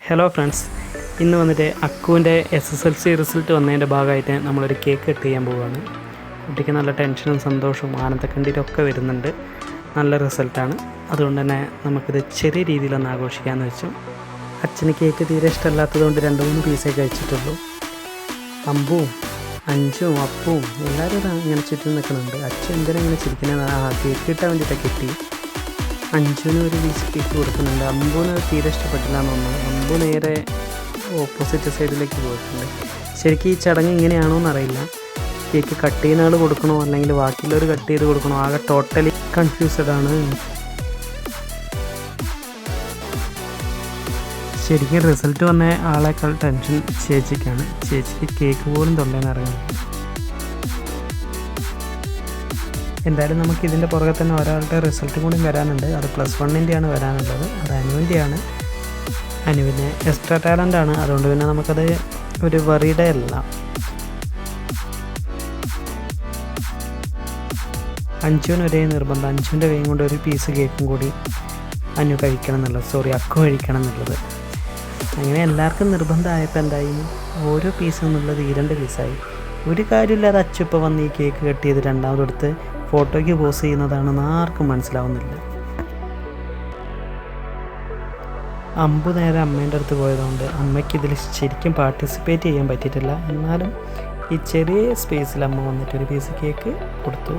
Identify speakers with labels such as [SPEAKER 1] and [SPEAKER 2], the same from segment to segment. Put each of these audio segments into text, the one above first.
[SPEAKER 1] Hello friends, ഇന്ന് വന്നിട്ട് അക്കുവിൻ്റെ SSLC result വന്നതിൻ്റെ ഭാഗമായിട്ട് നമ്മളൊരു കേക്ക് കട്ട് ചെയ്യാൻ പോവുകയാണ്. കുട്ടിക്ക് നല്ല ടെൻഷനും സന്തോഷവും ആനന്ദക്കണ്ണീരൊക്കെ വരുന്നുണ്ട്. നല്ല റിസൾട്ടാണ്. അതുകൊണ്ട് തന്നെ നമുക്കിത് ചെറിയ രീതിയിലൊന്ന് ആഘോഷിക്കാമെന്ന് വെച്ചു. അച്ഛന് കേക്ക് തീരെ ഇഷ്ടമല്ലാത്തതുകൊണ്ട് 2-3 പീസേ കഴിച്ചിട്ടുള്ളൂ. അമ്പും അഞ്ചും അപ്പവും എല്ലാവരും ഇങ്ങനെ ചുറ്റും നിൽക്കുന്നുണ്ട്. അച്ഛൻ എന്തിനാ ചിരിക്കുന്നത്? കേക്ക് കിട്ടാൻ വേണ്ടിയിട്ടൊക്കെ കിട്ടി. അഞ്ചുവിന് ഒരു പീസ് കേക്ക് കൊടുക്കുന്നുണ്ട്. അമ്പൂന് തീരെ ഇഷ്ടപ്പെട്ടില്ല എന്ന് തോന്നുന്നു. അമ്പു നേരെ ഓപ്പോസിറ്റ് സൈഡിലേക്ക് പോയിട്ടുണ്ട്. ശരിക്കും ഈ ചടങ്ങ് ഇങ്ങനെയാണോ എന്നറിയില്ല. കേക്ക് കട്ട് ചെയ്യുന്ന ആൾ കൊടുക്കണോ അല്ലെങ്കിൽ ബാക്കിയുള്ളവർ കട്ട് ചെയ്ത് കൊടുക്കണോ? ആകെ ടോട്ടലി കൺഫ്യൂസ്ഡ് ആണ്. ശരിക്കും റിസൾട്ട് വന്ന ആളേക്കാൾ ടെൻഷൻ ചേച്ചിക്കാണ്. ചേച്ചിക്ക് കേക്ക് പോലും തൊള്ളേന്ന് ഇറങ്ങുന്നു. എന്തായാലും നമുക്ക് ഇതിൻ്റെ പുറകെ തന്നെ ഒരാളുടെ റിസൾട്ട് കൂടി വരാനുണ്ട്. അത് +1-ൻ്റെയാണ് വരാനുള്ളത്. അത് അനുവിൻ്റെയാണ്. അനുവിന് എക്സ്ട്രാ ടാലൻ്റാണ്. അതുകൊണ്ട് പിന്നെ നമുക്കത് ഒരു വറീഡേ അല്ല. അഞ്ചുവിന് ഒരേ നിർബന്ധം. അഞ്ചുവിൻ്റെ കൈയും കൊണ്ട് ഒരു പീസ് കേക്കും കൂടി അനു കഴിക്കണം എന്നുള്ളത്, അക്കു കഴിക്കണം എന്നുള്ളത്. അങ്ങനെ എല്ലാവർക്കും നിർബന്ധമായപ്പോൾ എന്തായി, ഓരോ പീസ് എന്നുള്ളത് 2 പീസായി. ഒരു കാര്യമില്ലാതെ അച്ഛപ്പം വന്ന് ഈ കേക്ക് കട്ട് ചെയ്ത് രണ്ടാമതെടുത്ത് ഫോട്ടോയ്ക്ക് പോസ് ചെയ്യുന്നതാണെന്ന് ആർക്കും മനസ്സിലാവുന്നില്ല. അമ്പു നേരെ അമ്മേൻ്റെ അടുത്ത് പോയതുകൊണ്ട് അമ്മയ്ക്ക് ഇതിൽ ശരിക്കും പാർട്ടിസിപ്പേറ്റ് ചെയ്യാൻ പറ്റിയിട്ടില്ല. എന്നാലും ഈ ചെറിയ സ്പേസിൽ അമ്മ വന്നിട്ട് ഒരു പീസ് കേക്ക് കൊടുത്തു.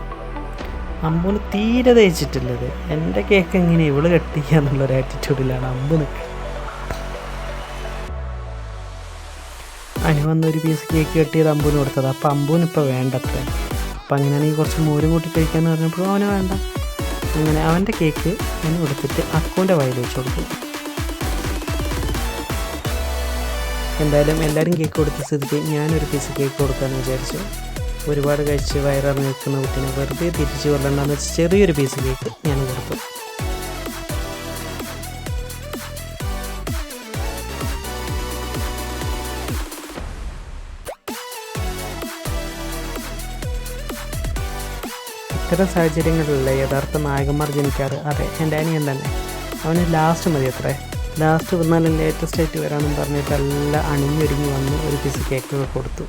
[SPEAKER 1] അമ്പുന് തീരെ തയ്ച്ചിട്ടുള്ളത്. എൻ്റെ കേക്ക് എങ്ങനെ ഇവള് കട്ട് ചെയ്യുക എന്നുള്ളൊരു ആറ്റിറ്റ്യൂഡിലാണ് അമ്പു നിൽക്കുക. അനു വന്നൊരു പീസ് കേക്ക് കട്ട് ചെയ്ത് അമ്പൂന് കൊടുത്തത്. അപ്പോൾ അമ്പൂനിപ്പോൾ വേണ്ടത്ര. അപ്പം അങ്ങനെയാണെങ്കിൽ കുറച്ച് മോരും കൂട്ടി കഴിക്കാമെന്ന് പറഞ്ഞപ്പോൾ അവന് വേണ്ട. അങ്ങനെ അവൻ്റെ കേക്ക് ഞാൻ കൊടുത്തിട്ട് അക്കുവിൻ്റെ വായിൽ വെച്ച് കൊടുത്തു. എന്തായാലും എല്ലാവരും കേക്ക് കൊടുത്ത സ്ഥിതിക്ക് ഞാനൊരു പീസ് കേക്ക് കൊടുക്കാമെന്ന് വിചാരിച്ചു. ഒരുപാട് കഴിച്ച് വയറിറങ്ങി നിൽക്കുന്ന കുട്ടീനെ വെറുതെ തിരിച്ച് കൊള്ളണ്ടെന്ന് വെച്ച് ചെറിയൊരു പീസ് കേക്ക് ഞാൻ കൊടുത്തു. ഇത്തരം സാഹചര്യങ്ങളിലല്ല യഥാർത്ഥ നായകന്മാർ ജനിക്കാറ്. അതെ, എൻ്റെ അനിയൻ തന്നെ. അവന് ലാസ്റ്റ് മതി. ലാസ്റ്റ് വന്നാലും ലേറ്റസ്റ്റ് ആയിട്ട് വരാമെന്നും പറഞ്ഞിട്ട് എല്ലാം അണിഞ്ഞൊരുങ്ങി വന്ന് ഒരു പീസ് കേക്കൊക്കെ കൊടുത്തു.